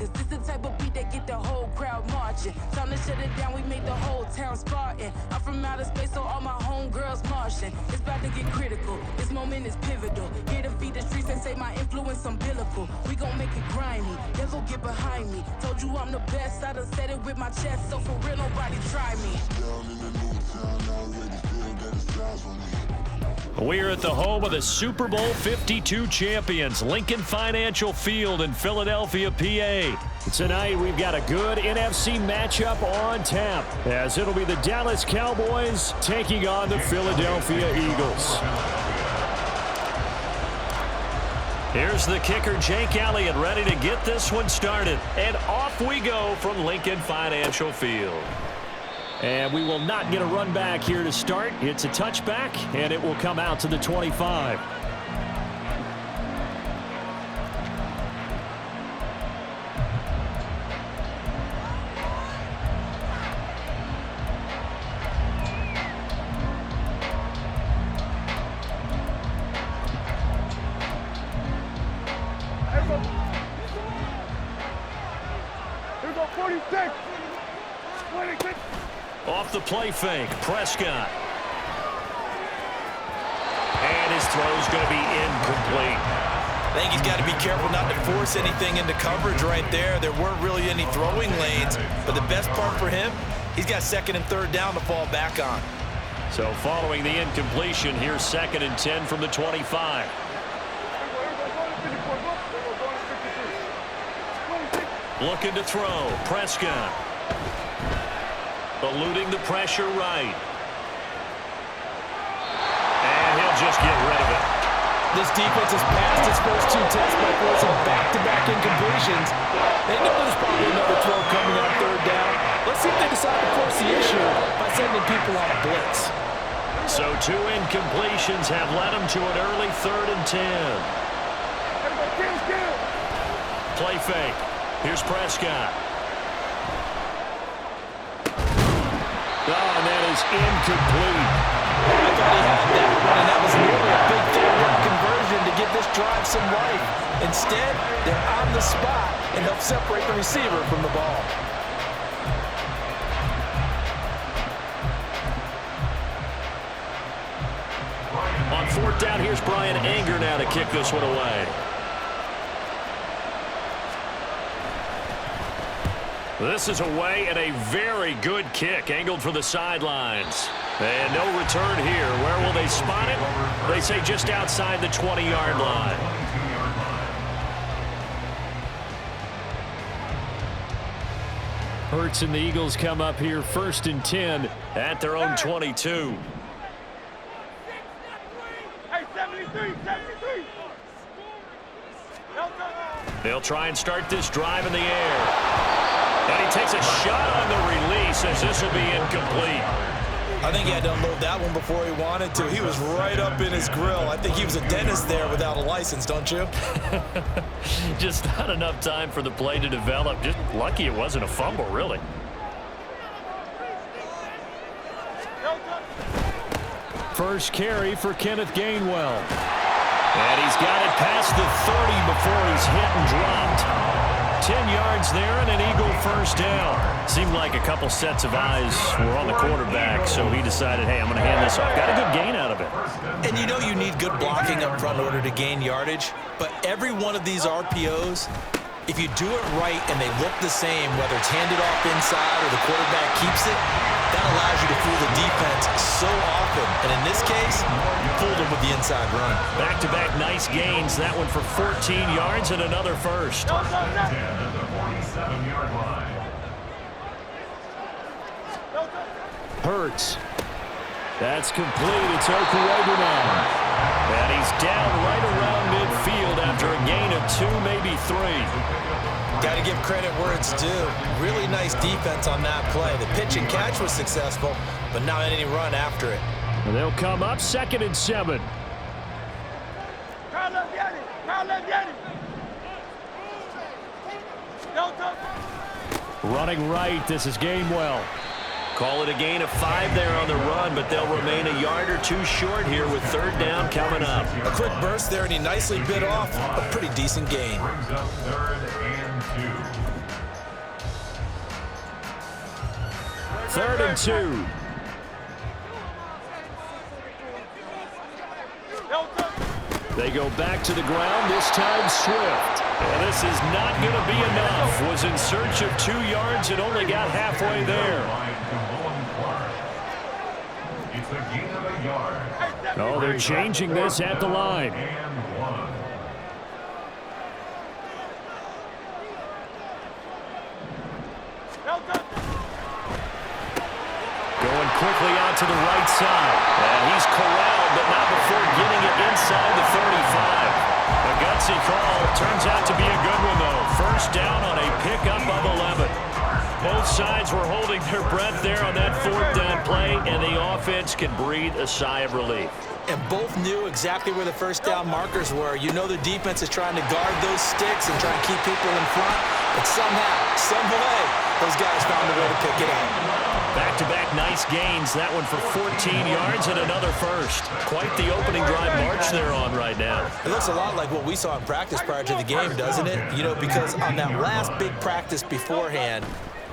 Cause this the type of beat that get the whole crowd marching. Time to shut it down, we made the whole town Spartan. I'm from outer space, so all my homegirls Martian. It's about to get critical, this moment is pivotal. Here to feed the streets and say my influence umbilical. We gon' make it grimy, never get behind me. Told you I'm the best, I done said it with my chest. So for real, nobody try me. Down in the new town, already still got his eyes on me. We're at the home of the Super Bowl 52 champions, Lincoln Financial Field in Philadelphia, PA. Tonight, we've got a good NFC matchup on tap, as it'll be the Dallas Cowboys taking on the Philadelphia Eagles. Here's the kicker, Jake Elliott, ready to get this one started. And off we go from Lincoln Financial Field. And we will not get a run back here to start. It's a touchback, and it will come out to the 25. Here go 46. 26. Off the play fake, Prescott. And his throw's going to be incomplete. I think he's got to be careful not to force anything into coverage right there. There weren't really any throwing lanes, but the best part for him, he's got second and third down to fall back on. So following the incompletion, here's 2nd and 10 from the 25. Looking to throw, Prescott. Eluding the pressure right. And he'll just get rid of it. This defense has passed its first two tests by forcing back-to-back incompletions. They know there's probably another throw coming on third down. Let's see if they decide to force the issue by sending people on a blitz. So 2 incompletions have led them to an early 3rd and 10. Play fake. Here's Prescott. Oh, and that is incomplete. I thought he had that one, and that was nearly a big third-down conversion to give this drive some life. Instead, they're on the spot and help separate the receiver from the ball. On 4th down, here's Brian Anger now to kick this one away. This is away and a very good kick, angled for the sidelines. And no return here. Where will they spot it? They say just outside the 20-yard line. Hurts and the Eagles come up here 1st and 10 at their own 22. Hey, 73. They'll try and start this drive in the air. And he takes a shot on the release as this will be incomplete. I think he had to unload that one before he wanted to. He was right up in his grill. I think he was a dentist there without a license, don't you? Just not enough time for the play to develop. Just lucky it wasn't a fumble, really. First carry for Kenneth Gainwell. And he's got it past the 30 before he's hit and dropped. 10 yards there and an Eagle first down. Seemed like a couple sets of eyes were on the quarterback, so he decided, hey, I'm going to hand this off. Got a good gain out of it. And you know you need good blocking up front in order to gain yardage, but every one of these RPOs, if you do it right and they look the same, whether it's handed off inside or the quarterback keeps it, that allows you to fool the defense so often. And in this case, you fooled them with the inside run. Back-to-back nice gains. That one for 14 yards and another first. Hurts. That's complete. It's Okurogu now. And he's down right around midfield after a gain of 2, maybe 3. Got to give credit where it's due. Really nice defense on that play. The pitch and catch was successful, but not any run after it. And they'll come up 2nd and 7. Running right, this is Gainwell. Call it a gain of 5 there on the run, but they'll remain a yard or 2 short here with 3rd down coming up. A quick burst there, and he nicely bit off a pretty decent gain. Brings up 3rd and 2. 3rd and 2. They go back to the ground, this time Swift. And this is not going to be enough. Was in search of 2 yards and only got halfway there. Oh, they're changing this at the line. Going quickly out to the right side. And he's corralled, but not before getting it inside the 35. A gutsy call. Turns out to be a good one, though. First down on a pickup of 11. Both sides were holding their breath there on that 4th down play, and the offense can breathe a sigh of relief. And both knew exactly where the first down markers were. You know the defense is trying to guard those sticks and try and keep people in front. But somehow, some way, those guys found a way to pick it up. Back-to-back nice gains. That one for 14 yards and another first. Quite the opening drive march they're on right now. It looks a lot like what we saw in practice prior to the game, doesn't it? You know, because on that last big practice beforehand,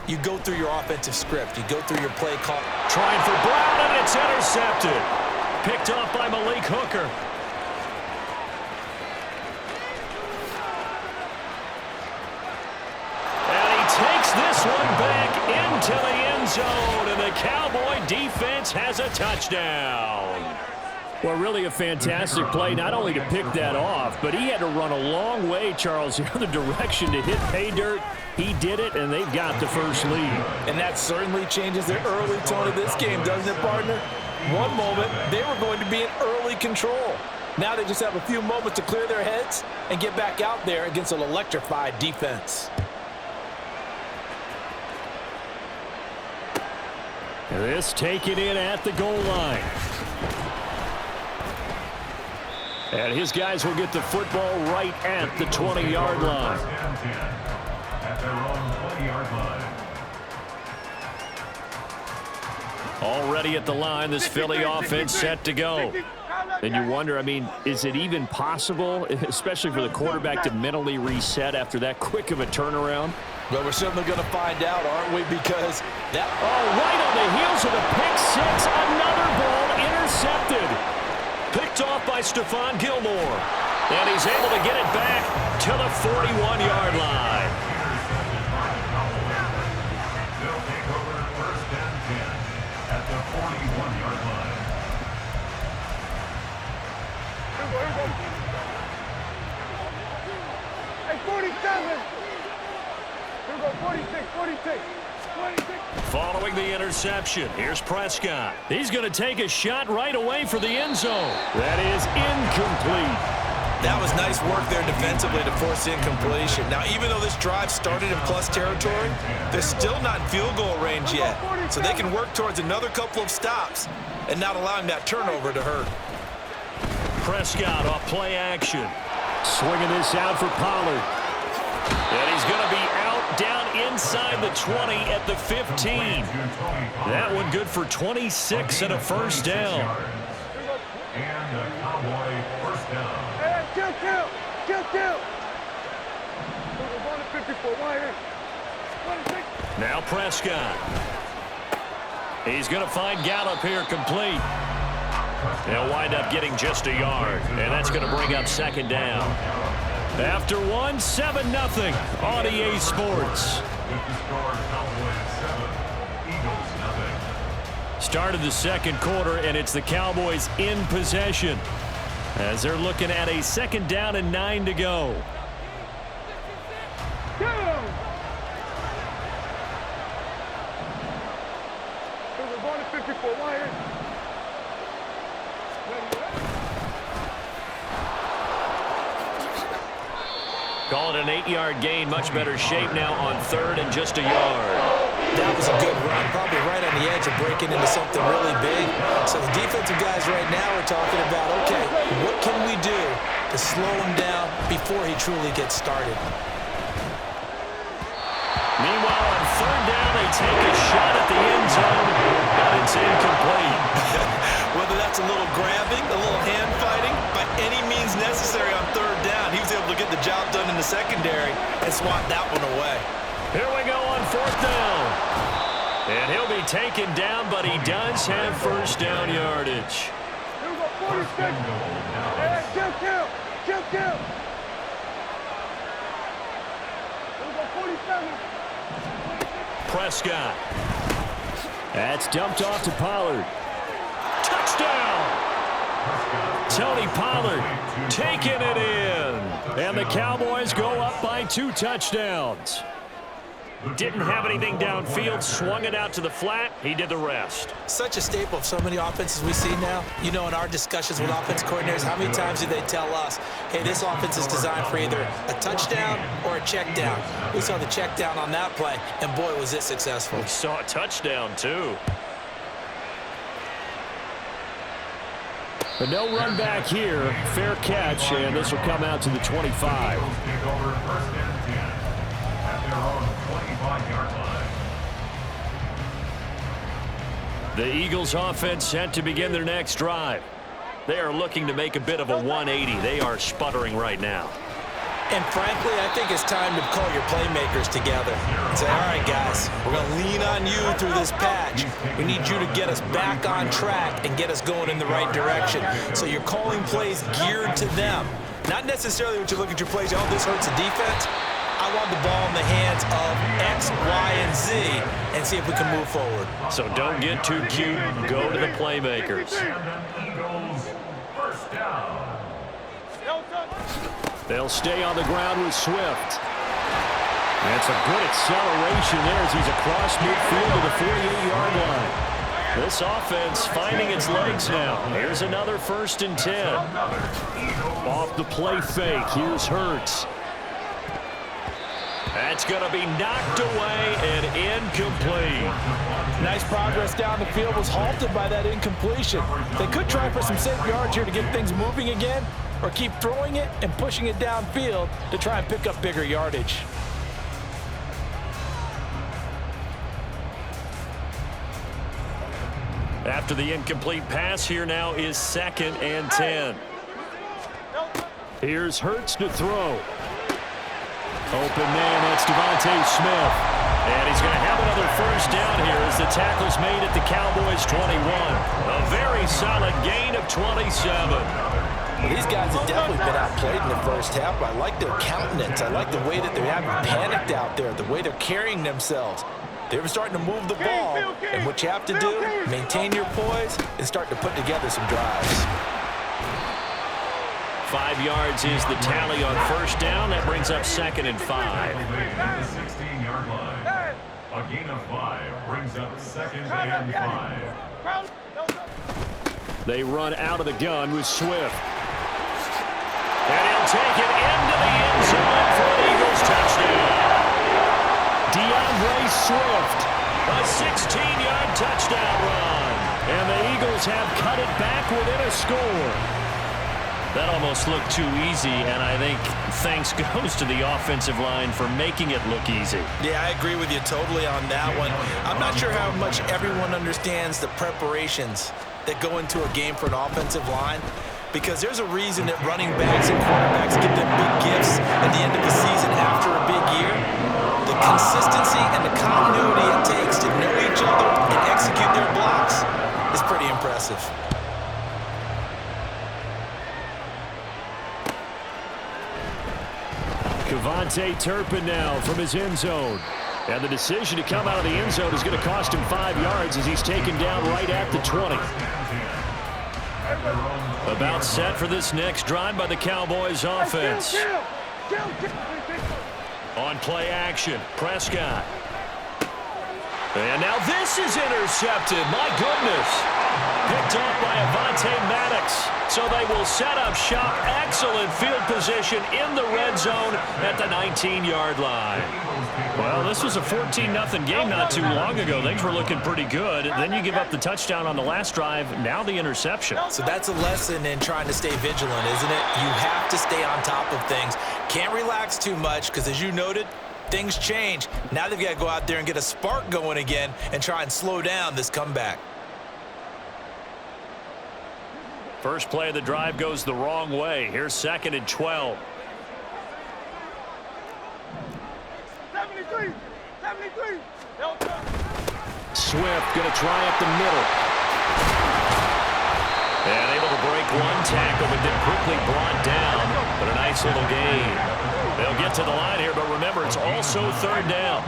you go through your offensive script. You go through your play call. Trying for Brown, and it's intercepted. Picked off by Malik Hooker. And he takes this one back into the end zone, and the Cowboy defense has a touchdown. Well, really a fantastic play, not only to pick that off, but he had to run a long way, Charles, the other direction to hit pay dirt. He did it, and they've got the first lead. And that certainly changes the early tone of this game, doesn't it, partner? One moment, they were going to be in early control. Now they just have a few moments to clear their heads and get back out there against an electrified defense. This taken in at the goal line. And his guys will get the football right at the 20-yard line. At their own 20-yard line. Already at the line, this Philly offense set to go. And you wonder, I mean, is it even possible, especially for the quarterback, to mentally reset after that quick of a turnaround? Well, we're certainly going to find out, aren't we? Because that... Oh, right on the heels of a pick six, another ball intercepted. Picked off by Stephon Gilmore. And he's able to get it back to the 41-yard line. They'll take over 1st and 10 at the 41-yard line. Hey, 47. Here we go, 46, 46. 26. Following the interception, here's Prescott. He's going to take a shot right away for the end zone. That is incomplete. That was nice work there defensively to force incompletion. Now, even though this drive started in plus territory, they're still not in field goal range yet. So they can work towards another couple of stops and not allowing that turnover to hurt. Prescott off play action. Swinging this out for Pollard. And he's going to be out down inside the 20 at the 15. That one good for 26 and a first down. And a Cowboy first down. Hey, kill. We're going to 54, right here. 26. Now Prescott. He's going to find Gallup here complete. They'll wind up getting just a yard, and that's going to bring up second down. After one, 7-0 on EA Sports. Start of the second quarter, and it's the Cowboys in possession as they're looking at a 2nd down and 9 to go. We're going to 54, right here. Call it an 8-yard gain. Much better shape now on 3rd and just a yard. That was a good run, probably right on the edge of breaking into something really big. So the defensive guys right now are talking about, okay, what can we do to slow him down before he truly gets started? Meanwhile, on 3rd down, they take a shot at the end zone, but it's incomplete. Whether that's a little grabbing, a little hand fighting, by any means necessary on 3rd down, he was able to get the job done in the secondary and swat that one away. Here we go on 4th down. And he'll be taken down, but he does have first down yardage. Here we go, 46. Hey, kill. Here we go, 47. Prescott. That's dumped off to Pollard. Touchdown! Tony Pollard taking it in. And the Cowboys go up by 2 touchdowns. Didn't have anything downfield, swung it out to the flat. He did the rest. Such a staple of so many offenses we see now. You know, in our discussions with offense coordinators, how many times do they tell us, hey, this offense is designed for either a touchdown or a check down. We saw the check down on that play, and boy, was it successful. We saw a touchdown, too. But no run back here. Fair catch, and this will come out to the 25. Take over first and 10 at their own 25-yard line. The Eagles offense set to begin their next drive. They are looking to make a bit of a 180. They are sputtering right now. And frankly, I think it's time to call your playmakers together and say, all right, guys, we're going to lean on you through this patch. We need you to get us back on track and get us going in the right direction. So you're calling plays geared to them. Not necessarily when you look at your plays, oh, this hurts the defense. I want the ball in the hands of X, Y, and Z and see if we can move forward. So don't get too cute. Go to the playmakers. Eagles first down. They'll stay on the ground with Swift. That's a good acceleration there as he's across midfield to the 48-yard line. This offense finding its legs now. Here's another 1st and 10. Off the play fake. Here's Hurts. That's going to be knocked away and incomplete. Nice progress down the field, was halted by that incompletion. They could try for some safe yards here to get things moving again, or keep throwing it and pushing it downfield to try and pick up bigger yardage. After the incomplete pass, here now is 2nd and 10. Here's Hurts to throw. Open man, that's Devontae Smith. And he's going to have another first down here as the tackle's made at the Cowboys 21. A very solid gain of 27. Well, these guys have definitely been outplayed in the first half. I like their countenance. I like the way that they're having panicked out there, the way they're carrying themselves. They're starting to move the ball, and what you have to do, maintain your poise and start to put together some drives. 5 yards is the tally on first down. That brings up 2nd and 5. At the 16-yard line. A gain of 5 brings up 2nd and 5. They run out of the gun with Swift. And he'll take it into the end zone for an Eagles touchdown. DeAndre Swift, a 16-yard touchdown run. And the Eagles have cut it back within a score. That almost looked too easy, and I think thanks goes to the offensive line for making it look easy. Yeah, I agree with you totally on that one. I'm not sure how much everyone understands the preparations that go into a game for an offensive line, because there's a reason that running backs and quarterbacks get them big gifts at the end of the season after a big year. The consistency and the continuity it takes to know each other and execute their blocks is pretty impressive. Kevontae Turpin now from his end zone. And the decision to come out of the end zone is going to cost him 5 yards as he's taken down right at the 20. About set for this next drive by the Cowboys offense. On play action, Prescott. And now this is intercepted. My goodness. Picked off by Avonte Maddox. So they will set up shop. Excellent field position in the red zone at the 19-yard line. Well, this was a 14-0 game not too long ago. Things were looking pretty good. Then you give up the touchdown on the last drive. Now the interception. So that's a lesson in trying to stay vigilant, isn't it? You have to stay on top of things. Can't relax too much because, as you noted, things change. Now they've got to go out there and get a spark going again and try and slow down this comeback. First play of the drive goes the wrong way. Here's 2nd and 12. 73. Swift going to try up the middle. And able to break one tackle, but then quickly brought down. But a nice little gain. They'll get to the line here, but remember, it's also third down.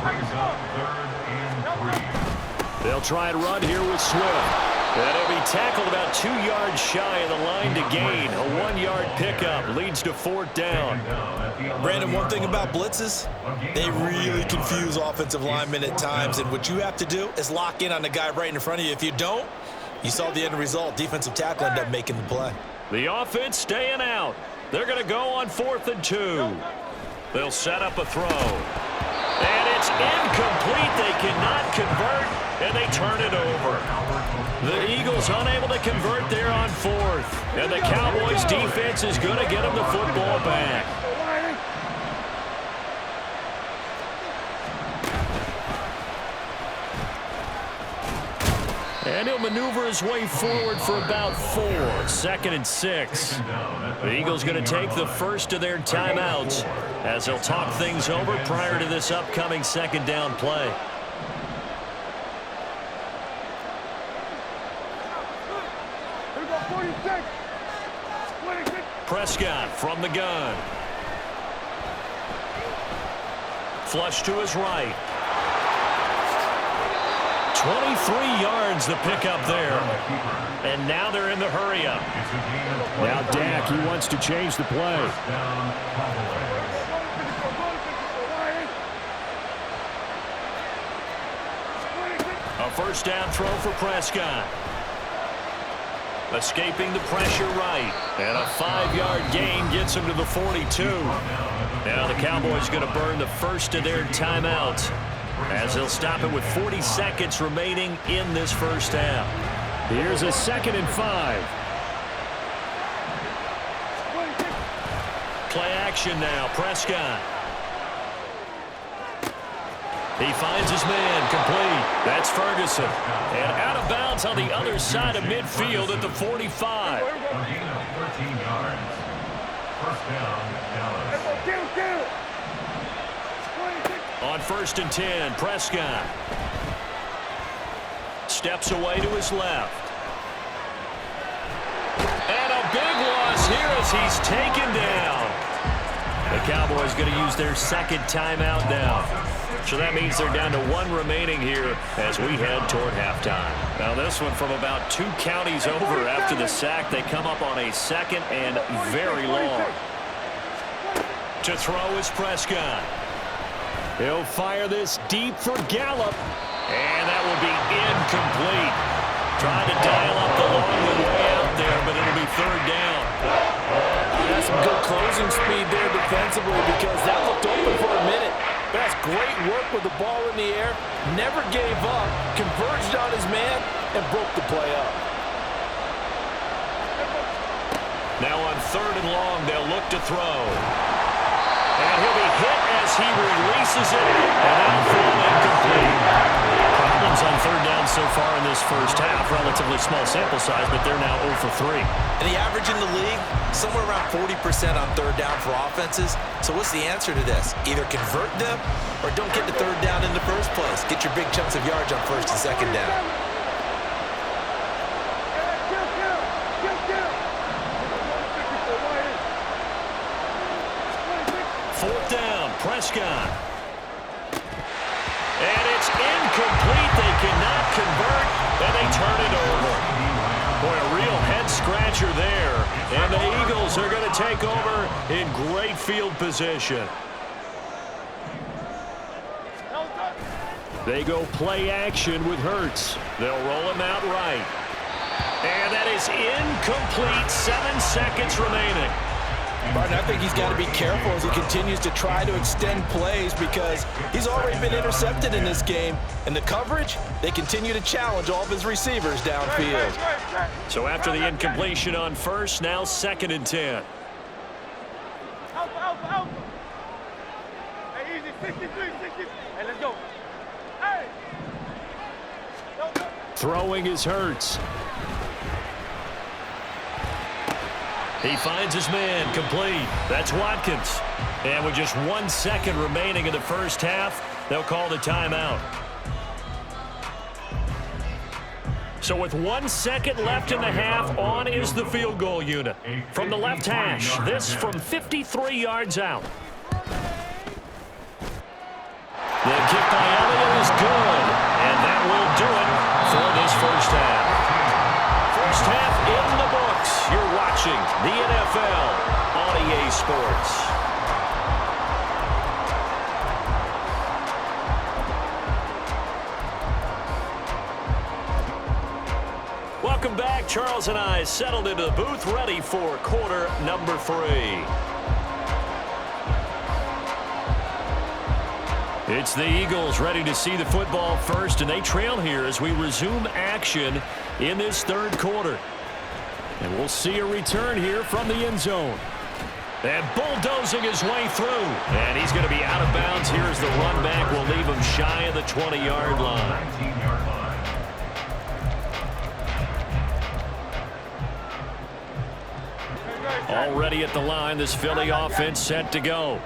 They'll try and run here with Swift. And he'll be tackled about 2 yards shy of the line to gain. A 1-yard pickup leads to fourth down. Brandon, one thing about blitzes, they really confuse offensive linemen at times. And what you have to do is lock in on the guy right in front of you. If you don't, you saw the end result. Defensive tackle ended up making the play. The offense staying out. They're going to go on 4th and 2. They'll set up a throw. And it's incomplete. They cannot convert, and they turn it over. The Eagles unable to convert there on 4th. And the Cowboys defense is going to get them the football back. And he'll maneuver his way forward for about 4. 2nd and 6. The Eagles going to take the first of their timeouts as they'll talk things over prior to this upcoming 2nd down play. Prescott from the gun. Flush to his right. 23 yards the pickup there. And now they're in the hurry-up. Now Dak, he wants to change the play. A first down throw for Prescott. Escaping the pressure right. And a 5-yard gain gets him to the 42. Now the Cowboys going to burn the first of their timeouts, as they'll stop it with 40 seconds remaining in this first half. Here's a 2nd and 5. Play action now. Prescott. He finds his man, complete. That's Ferguson. And out of bounds on the other side of midfield at the 45. A gain of 13 yards. First down, Dallas. On 1st and 10, Prescott steps away to his left. And a big loss here as he's taken down. The Cowboys going to use their 2nd timeout now. So that means they're down to 1 remaining here as we head toward halftime. Now this one from about 2 counties over after the sack. They come up on a 2nd and very long. To throw is Prescott. He'll fire this deep for Gallup. And that will be incomplete. Trying to dial up the long way out there, but it'll be 3rd down. That's some good closing speed there defensively, because that looked open for a minute. That's great work with the ball in the air. Never gave up, converged on his man, and broke the play up. Now on 3rd and long, they'll look to throw. And he'll be hit as he releases it, and that'll fall incomplete. Problems on 3rd down so far in this first half. Relatively small sample size, but they're now 0 for 3. And the average in the league, somewhere around 40% on 3rd down for offenses. So what's the answer to this? Either convert them or don't get the 3rd down in the first place. Get your big chunks of yards on 1st and 2nd down. Fourth down, Prescott. And it's incomplete. They cannot convert, and they turn it over. Boy, a real head-scratcher there. And the Eagles are going to take over in great field position. They go play action with Hurts. They'll roll him out right. And that is incomplete. 7 seconds remaining. Martin, I think he's got to be careful as he continues to try to extend plays, because he's already been intercepted in this game. And the coverage, they continue to challenge all of his receivers downfield. So after the incompletion on 1st, now 2nd and 10. Alpha. Hey, easy, 63, 60. Hey, let's go. Hey! Throwing is Hurts. He finds his man, complete. That's Watkins. And with just 1 second remaining in the first half, they'll call the timeout. So with 1 second left in the half, on is the field goal unit. From the left hash, this from 53 yards out. The kick by Elliott is good, and that will do it for this first half. First half in the books. You're watching the NFL on EA Sports. Welcome back. Charles and I settled into the booth, ready for quarter number 3. It's the Eagles ready to see the football first, and they trail here as we resume action in this third quarter. And we'll see a return here from the end zone. And bulldozing his way through. And he's going to be out of bounds. Here's the run back. Will leave him shy of the 20-yard line. 19-yard line. Already at the line, this Philly offense set to go.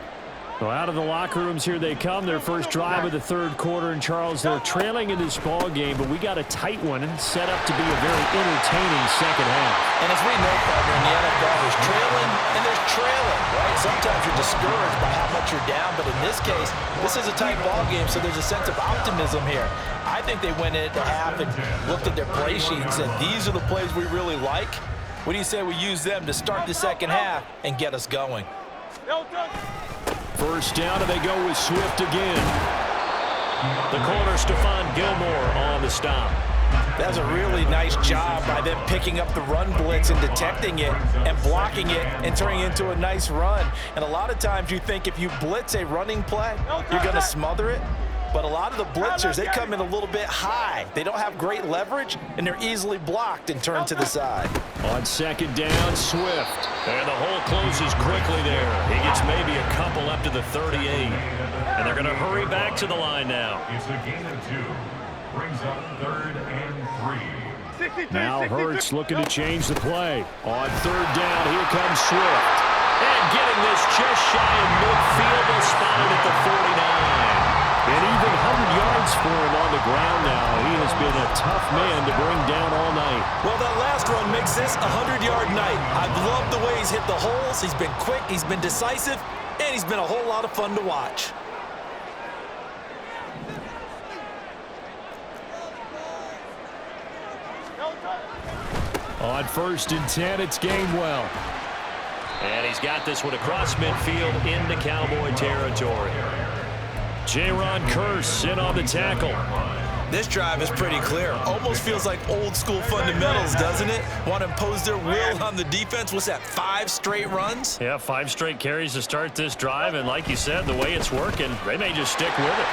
Well, out of the locker rooms here they come. Their first drive of the third quarter. And, Charles, they're trailing in this ball game, but we got a tight one set up to be a very entertaining second half. And as we know, partner, in the NFL, there's trailing and there's trailing, right? Sometimes you're discouraged by how much you're down, but in this case, this is a tight ball game, so there's a sense of optimism here. I think they went in at the half and looked at their play sheet and said, these are the plays we really like. What do you say we use them to start the second half and get us going? First down, and they go with Swift again. The corner, Stephon Gilmore, on the stop. That's a really nice job by them picking up the run blitz and detecting it and blocking it and turning it into a nice run. And a lot of times you think if you blitz a running play, you're going to smother it. But a lot of the blitzers, they come in a little bit high. They don't have great leverage, and they're easily blocked and turned to the side. On second down, Swift. And the hole closes quickly there. He gets maybe a couple up to the 38. And they're going to hurry back to the line now. It's a gain of 2. Brings up 3rd and 3. Now Hurts looking to change the play. On third down, here comes Swift. And getting this just shy of midfield, they'll spot it at the 49. And even 100 yards for him on the ground now. He has been a tough man to bring down all night. Well, that last run makes this a 100-yard night. I've loved the way he's hit the holes. He's been quick, he's been decisive, and he's been a whole lot of fun to watch. On 1st and 10, it's Gainwell. And he's got this one across midfield into Cowboy territory. Jaron Kearse in on the tackle. This drive is pretty clear. Almost feels like old school fundamentals, doesn't it? Want to impose their will on the defense. What's that, 5 straight runs? Yeah, 5 straight carries to start this drive. And like you said, the way it's working, they may just stick with it.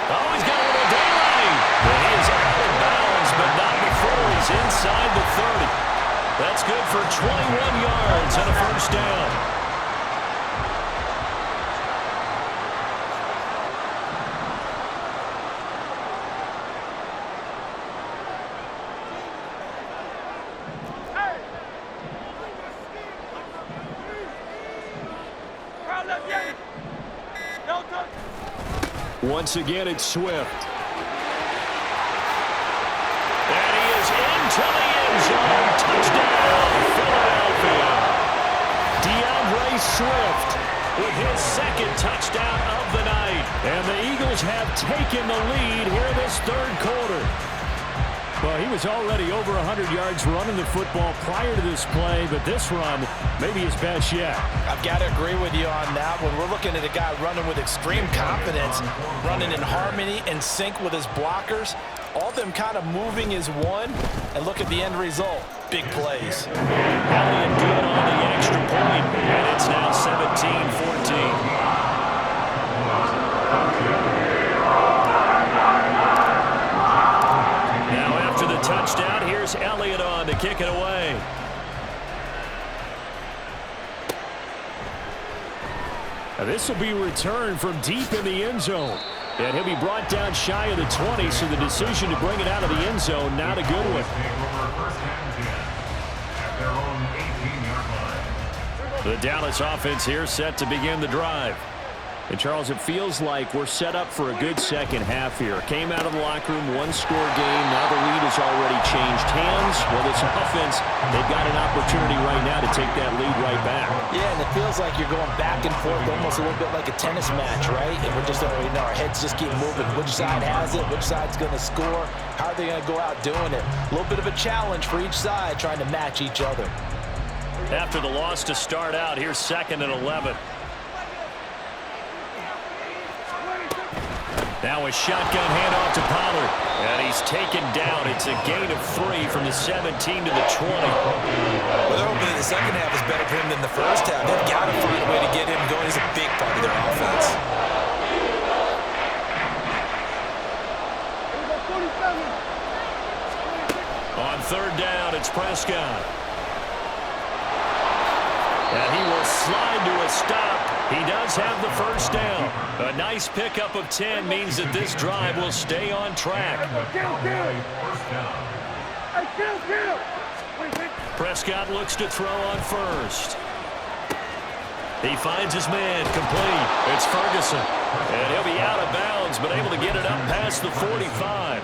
Oh, he's got a little daylight. Well, he is out of bounds, but not before he's inside the 30. That's good for 21 yards and a first down. Once again, it's Swift. And he is into the end zone. Touchdown, Philadelphia. DeAndre Swift with his second touchdown of the night. And the Eagles have taken the lead here in this third quarter. Well, he was already over 100 yards running the football prior to this play, but this run may be his best yet. I've got to agree with you on that one. We're looking at a guy running with extreme confidence, running in harmony and sync with his blockers. All of them kind of moving as one, and look at the end result. Big plays. Elliott good on the extra point, and it's now 17-14. Touchdown. Here's Elliott on to kick it away. Now this will be returned from deep in the end zone. And he'll be brought down shy of the 20, so the decision to bring it out of the end zone, not a good one. The Dallas offense here set to begin the drive. And, Charles, it feels like we're set up for a good second half here. Came out of the locker room, one-score game. Now the lead has already changed hands. Well, this offense, they've got an opportunity right now to take that lead right back. Yeah, and it feels like you're going back and forth almost a little bit like a tennis match, right? And we're just, our heads just keep moving. Which side has it? Which side's going to score? How are they going to go out doing it? A little bit of a challenge for each side trying to match each other. After the loss to start out, here's 2nd and 11. Now a shotgun handoff to Pollard. And he's taken down. It's a gain of 3 from the 17 to the 20. Well, they're hoping that the second half is better for him than the first half. They've got to find a way to get him going. He's a big part of their offense. On 3rd down, it's Prescott. And he will slide to a stop. He does have the first down. A nice pickup of 10 means that this drive will stay on track. Prescott looks to throw on first. He finds his man, complete. It's Ferguson. And he'll be out of bounds, but able to get it up past the 45. A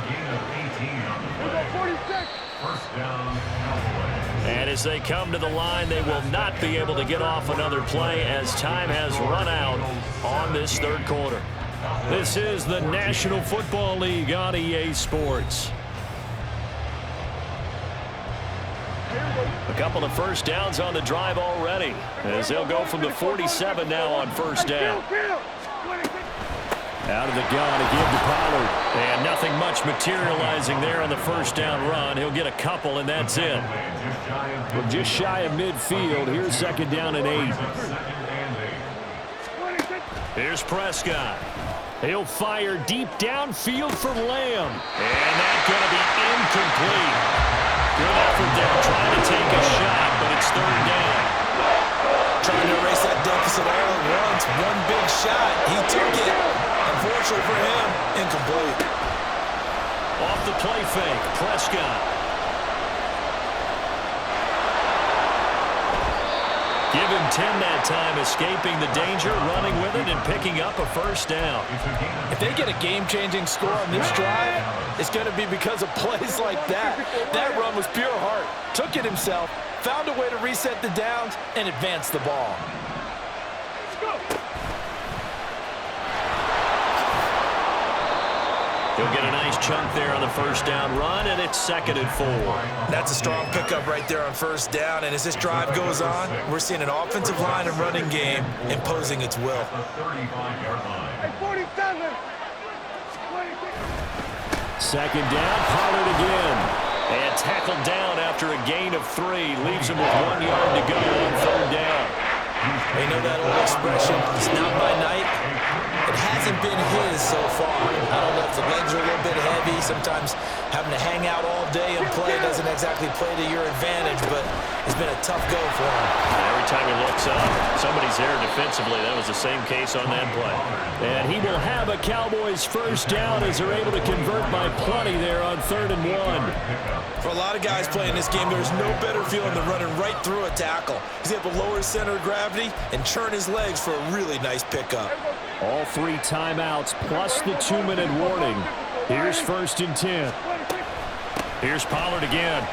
gain of 18 on the play. First down, Cowboys. And as they come to the line, they will not be able to get off another play as time has run out on this 3rd quarter. This is the National Football League on EA Sports. A couple of first downs on the drive already, as they'll go from the 47 now on 1st down. Out of the gun again to Pollard. And nothing much materializing there on the 1st down run. He'll get a couple, and that's it. We're just shy of midfield. Here's 2nd down and 8. Here's Prescott. He'll fire deep downfield for Lamb. And that's going to be incomplete. Good effort there trying to take a shot, but it's 3rd down. Trying to erase that deficit all at once. One big shot. He took it. Unfortunately for him, incomplete. Off the play fake, Prescott. Give him 10 that time, escaping the danger, running with it, and picking up a 1st down. If they get a game-changing score on this drive, it's going to be because of plays like that. That run was pure heart. Took it himself, found a way to reset the downs, and advance the ball. He'll get a nice chunk there on the 1st down run, and it's 2nd and 4. That's a strong pickup right there on 1st down, and as this drive goes on, we're seeing an offensive line and running game imposing its will. 35-yard line. 47. 2nd down, Pollard again. And tackled down after a gain of 3. Leaves him with 1 yard to go on 3rd down. You know that old expression, it's not my night. It hasn't been his so far. I don't know if the legs are a little bit heavy. Sometimes having to hang out all day and play doesn't exactly play to your advantage, but it's been a tough go for him. Every time he looks up, somebody's there defensively. That was the same case on that play. And he will have a Cowboys 1st down as they're able to convert by plenty there on 3rd and 1. For a lot of guys playing this game, there's no better feeling than running right through a tackle. He's able to lower his center of gravity and churn his legs for a really nice pickup. All 3 timeouts plus the 2-minute warning. Here's 1st and 10. Here's Pollard again.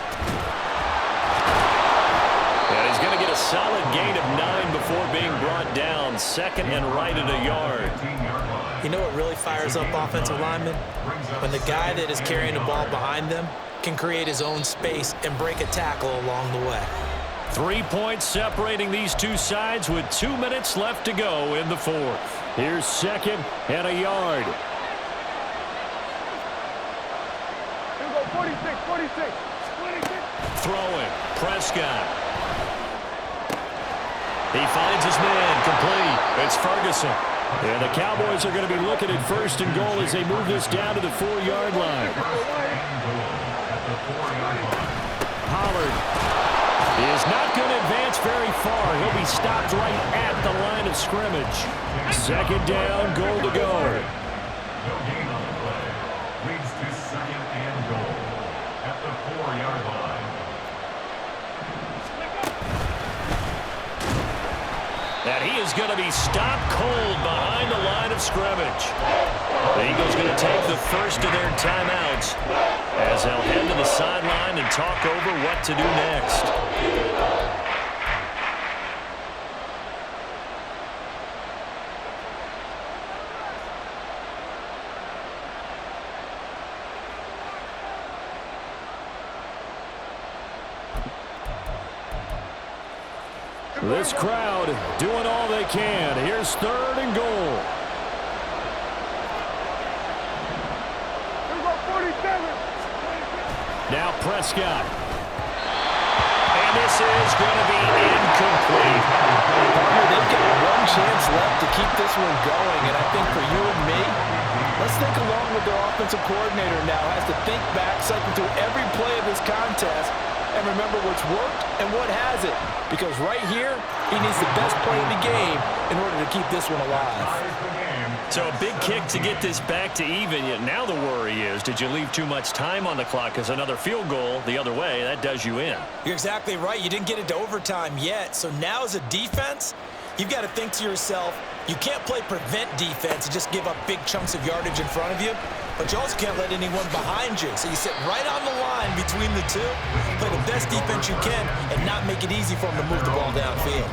And he's going to get a solid gain of 9 before being brought down. 2nd and right at a yard. You know what really fires up offensive linemen? When the guy that is carrying the ball behind them can create his own space and break a tackle along the way. 3 points separating these two sides with 2 minutes left to go in the 4th. Here's 2nd and a yard. Here we go, 46, 46. Throwing, Prescott. He finds his man, complete. It's Ferguson. And the Cowboys are going to be looking at 1st and goal as they move this down to the 4-yard line. Pollard is not going to advance very far. He'll be stopped right at the line of scrimmage. 2nd down, goal to go. No gain on the play. Leads to 2nd and goal at the 4-yard line. And he is going to be stopped cold behind the line of scrimmage. The Eagles going to take the first of their timeouts as they'll head to the sideline and talk over what to do next. This crowd doing all they can. Here's 3rd and goal. Here we go, 47. Now Prescott. And this is going to be incomplete. They've got one chance left to keep this one going, and I think for you and me, let's think along with their offensive coordinator now. Has to think back, cycle through every play of this contest, and remember what's worked and what hasn't. Because right here, he needs the best play of the game in order to keep this one alive. So a big kick to get this back to even. Yet now the worry is, did you leave too much time on the clock? Because another field goal the other way, that does you in. You're exactly right. You didn't get into overtime yet. So now as a defense, you've got to think to yourself, you can't play prevent defense and just give up big chunks of yardage in front of you. But you also can't let anyone behind you. So you sit right on the line between the two, play the best defense you can, and not make it easy for them to move the ball downfield.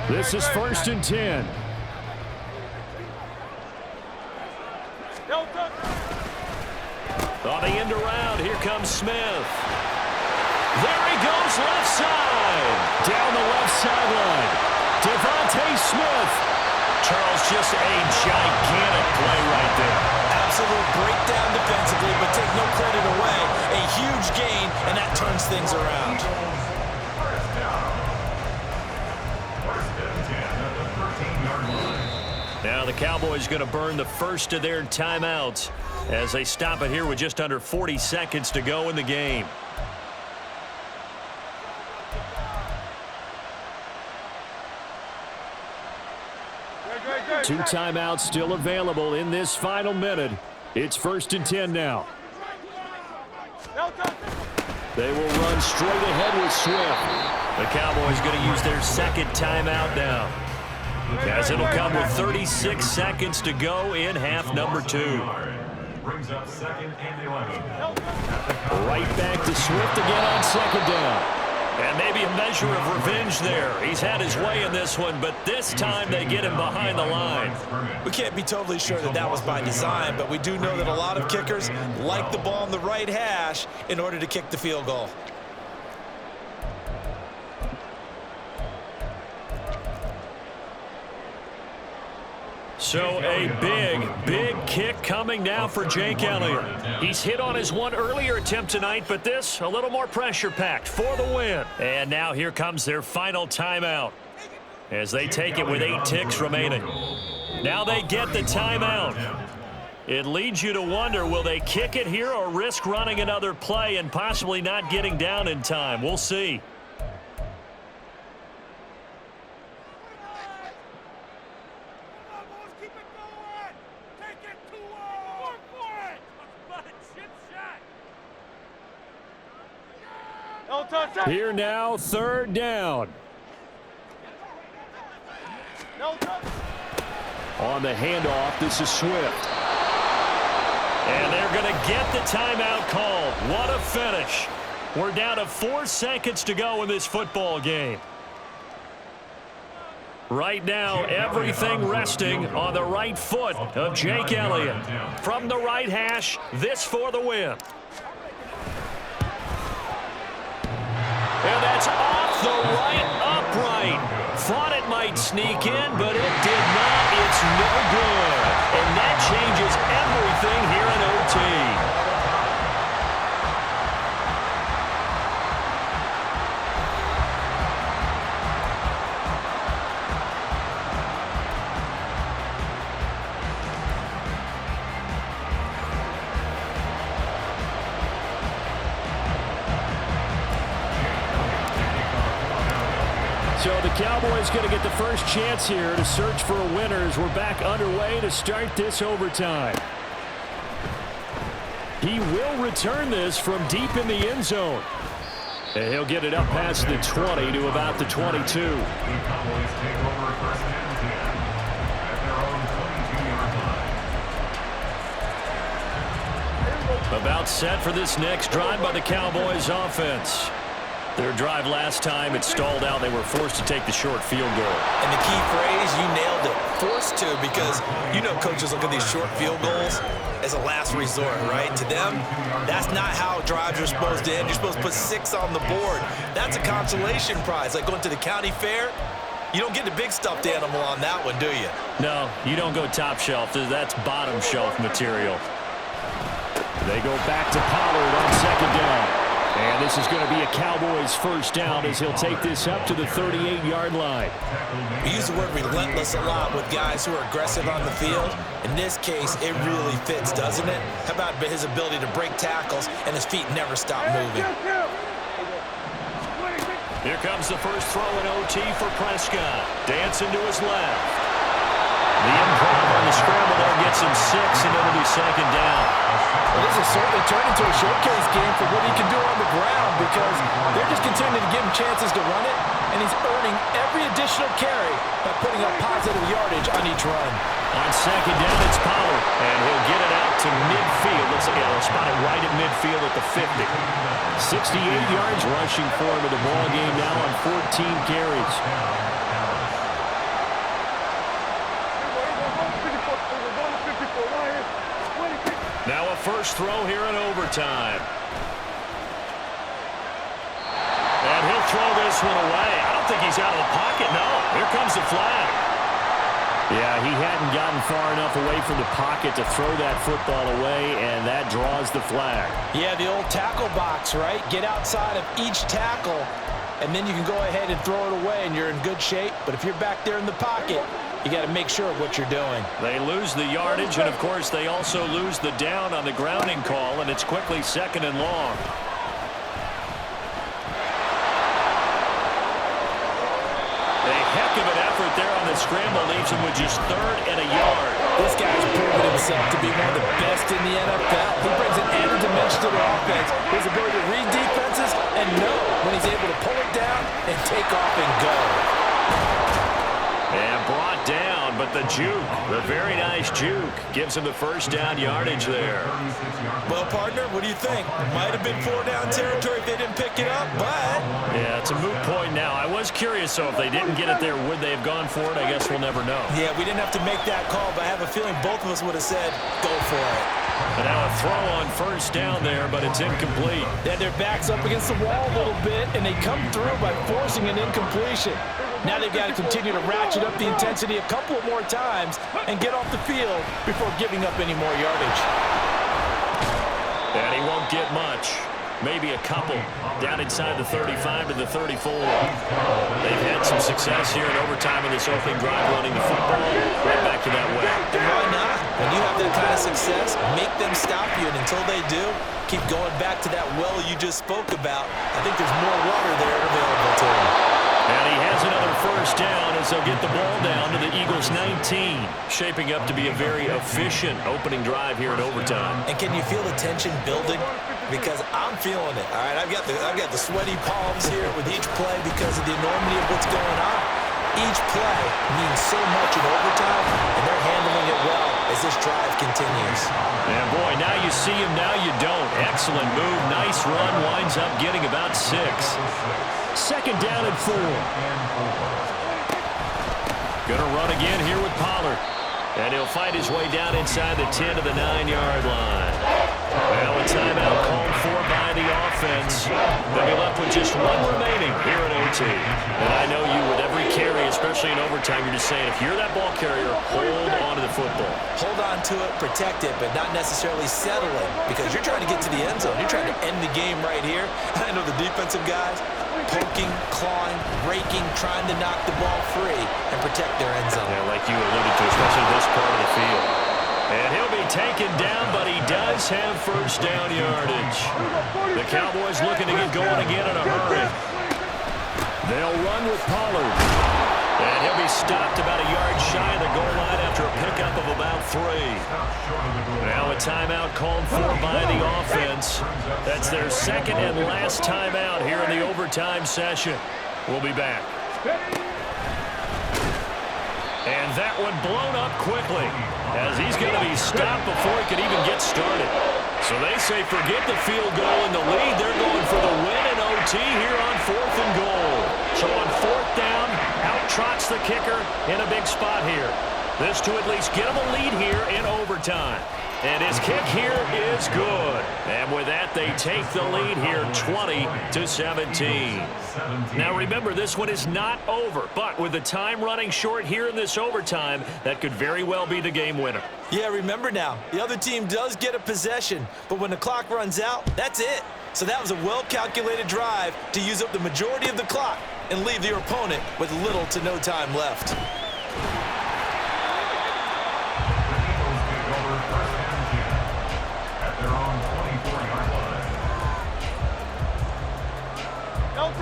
This is 1st and 10. On the end around, here comes Smith. There he goes, left side. Down the left sideline. Devontae Smith. Charles, just a gigantic play right there. Absolute breakdown defensively, but take no credit away. A huge gain, and that turns things around. Now the Cowboys going to burn the first of their timeouts as they stop it here with just under 40 seconds to go in the game. Two timeouts still available in this final minute. It's 1st and 10 now. They will run straight ahead with Swift. The Cowboys going to use their second timeout now, as it'll come with 36 seconds to go in half number 2. Brings up 2nd and 11. Right back to Swift again on 2nd down. And maybe a measure of revenge there. He's had his way in this one, but this time they get him behind the line. We can't be totally sure that that was by design, but we do know that a lot of kickers like the ball on the right hash in order to kick the field goal. So a big kick coming now for Jake Elliott. He's hit on his one earlier attempt tonight, but this a little more pressure-packed for the win. And now here comes their final timeout as they take it with 8 ticks remaining. Now they get the timeout. It leads you to wonder, will they kick it here or risk running another play and possibly not getting down in time? We'll see. Here now, 3rd down. On the handoff, this is Swift. And they're going to get the timeout called. What a finish. We're down to 4 seconds to go in this football game. Right now, everything resting on the right foot of Jake Elliott. From the right hash, this for the win. And that's off the right upright. Thought it might sneak in, but it did not. It's no good. And that changes everything here in OT. So the Cowboys going to get the first chance here to search for a winner as we're back underway to start this overtime. He will return this from deep in the end zone. And he'll get it up past the 20 to about the 22. The Cowboys take over first and 10 at their own 22-yard line. About set for this next drive by the Cowboys offense. Their drive last time, it stalled out. They were forced to take the short field goal. And the key phrase, you nailed it. Forced to, because you know coaches look at these short field goals as a last resort, right? To them, that's not how drives are supposed to end. You're supposed to put 6 on the board. That's a consolation prize. Like going to the county fair, you don't get the big stuffed animal on that one, do you? No, you don't go top shelf. That's bottom shelf material. They go back to Pollard on second down. And this is going to be a Cowboys first down as he'll take this up to the 38-yard line. We use the word relentless a lot with guys who are aggressive on the field. In this case, it really fits, doesn't it? How about his ability to break tackles and his feet never stop moving? Here comes the first throw in OT for Prescott. Dancing to his left. The improv on the scramble there gets him 6, and it'll be second down. Well, this is certainly turned into a showcase game for what he can do on the ground, because they're just continuing to give him chances to run it, and he's earning every additional carry by putting up positive yardage on each run. On second down, it's Pollard, and he'll get it out to midfield. They'll spot it right at midfield at the 50. 68 yards rushing for him in the ball game now on 14 carries. Now a first throw here in overtime. And he'll throw this one away. I don't think he's out of the pocket, no. Here comes the flag. Yeah, he hadn't gotten far enough away from the pocket to throw that football away, and that draws the flag. Yeah, the old tackle box, right? Get outside of each tackle, and then you can go ahead and throw it away, and you're in good shape. But if you're back there in the pocket, you got to make sure of what you're doing. They lose the yardage, and, of course, they also lose the down on the grounding call, and it's quickly second and long. A heck of an effort there on the scramble leaves him with just 3rd and a yard. This guy's proven himself to be one of the best in the NFL. He brings an added dimension to their offense. His ability to read defenses and know when he's able to pull it down and take off and go. And brought down, but the juke, the very nice juke, gives him the first down yardage there. Well, partner, what do you think? Might have been 4-down territory if they didn't pick it up, but... Yeah, it's a moot point now. I was curious, so if they didn't get it there, would they have gone for it? I guess we'll never know. Yeah, we didn't have to make that call, but I have a feeling both of us would have said, go for it. And now a throw on first down there, but it's incomplete. Yeah, their back's up against the wall a little bit, and they come through by forcing an incompletion. Now they've got to continue to ratchet up the intensity a couple more times and get off the field before giving up any more yardage. And he won't get much. Maybe a couple. Down inside the 35 to the 34. They've had some success here in overtime in this opening drive running the football. Right back to that way. And why not? When you have that kind of success, make them stop you. And until they do, keep going back to that well you just spoke about. I think there's more water there available to him. And he has another first down as they'll get the ball down to the Eagles' 19. Shaping up to be a very efficient opening drive here in overtime. And can you feel the tension building? Because I'm feeling it. All right, I've got the sweaty palms here with each play because of the enormity of what's going on. Each play means so much in overtime, and they're handling it well as this drive continues. And boy, now you see him, now you don't. Excellent move, nice run, winds up getting about 6. Second down and 4. Gonna run again here with Pollard. And he'll fight his way down inside the 10 to the 9-yard line. Well, a timeout called for by the offense. They'll be left with just 1 remaining here at OT. And I know you, with every carry, especially in overtime, you're just saying, if you're that ball carrier, hold on to the football. Hold on to it, protect it, but not necessarily settle it, because you're trying to get to the end zone. You're trying to end the game right here. I know the defensive guys poking, clawing, raking, trying to knock the ball free and protect their end zone. Yeah, like you alluded to, especially this part of the field. And he'll be taken down, but he does have first down yardage. The Cowboys looking to get going again in a hurry. They'll run with Pollard. And he'll be carry stopped about a yard shy of the goal line after a pickup of about 3. Now a timeout called for by the offense. That's their second and last timeout here in the overtime session. We'll be back. And that one blown up quickly as he's going to be stopped before he could even get started. So they say forget the field goal in the lead. They're going for the win in OT here on 4th and goal. So on 4th down, out trots the kicker in a big spot here. This to at least get him a lead here in overtime. And his kick here is good. And with that, they take the lead here 20-17. Now remember, this one is not over. But with the time running short here in this overtime, that could very well be the game winner. Yeah, remember now, the other team does get a possession. But when the clock runs out, that's it. So that was a well-calculated drive to use up the majority of the clock and leave your opponent with little to no time left.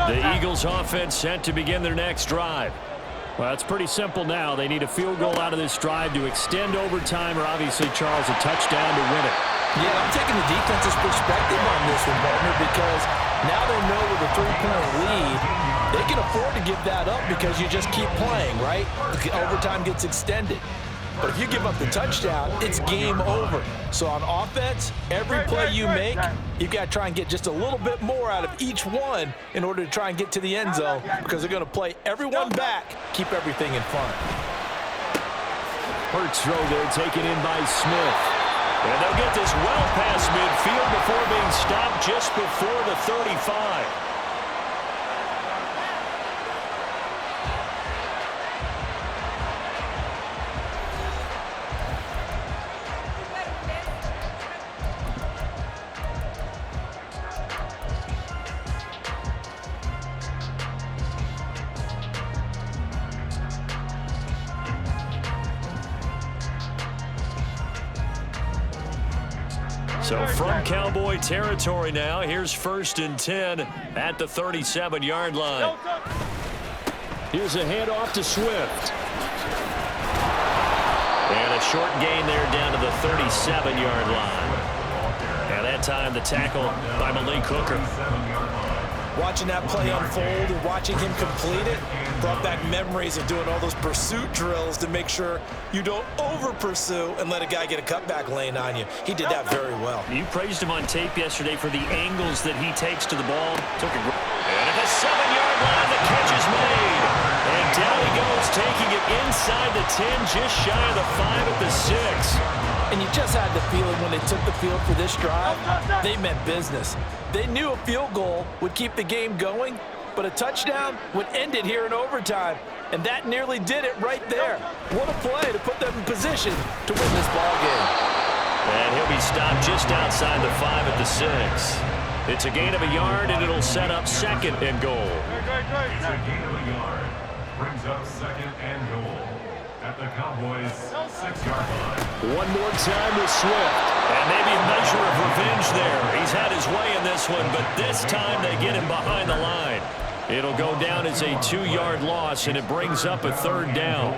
The Eagles offense set to begin their next drive. Well, it's pretty simple now. They need a field goal out of this drive to extend overtime or obviously, Charles, a touchdown to win it. Yeah, I'm taking the defense's perspective on this one, partner, because now they know with a 3-point lead, they can afford to give that up because you just keep playing, right? The overtime gets extended. But if you give up the touchdown, it's game over. So on offense, every play you make, you've got to try and get just a little bit more out of each one in order to try and get to the end zone because they're going to play everyone back, keep everything in front. Hurts throw there taken in by Smith. And they'll get this well past midfield before being stopped just before the 35. So from Cowboy territory now, here's 1st and 10 at the 37-yard line. Here's a handoff to Swift. And a short gain there down to the 37-yard line. And that time the tackle by Malik Hooker. Watching that play unfold and watching him complete it brought back memories of doing all those pursuit drills to make sure you don't over-pursue and let a guy get a cutback lane on you. He did that very well. You praised him on tape yesterday for the angles that he takes to the ball. And at the 7-yard line, the catch is made. And down he goes, taking it inside the 10, just shy of the 5 at the 6. And you just had the feeling when they took the field for this drive, they meant business. They knew a field goal would keep the game going, but a touchdown would end it here in overtime. And that nearly did it right there. What a play to put them in position to win this ball game. And he'll be stopped just outside the 5 at the 6. It's a gain of a yard, and it'll set up 2nd and goal. It's a gain of a yard. Brings up 2nd and goal at the Cowboys' 6-yard line. One more time with Swift. And maybe a measure of revenge there. He's had his way in this one, but this time they get him behind the line. It'll go down as a 2-yard loss, and it brings up a 3rd down.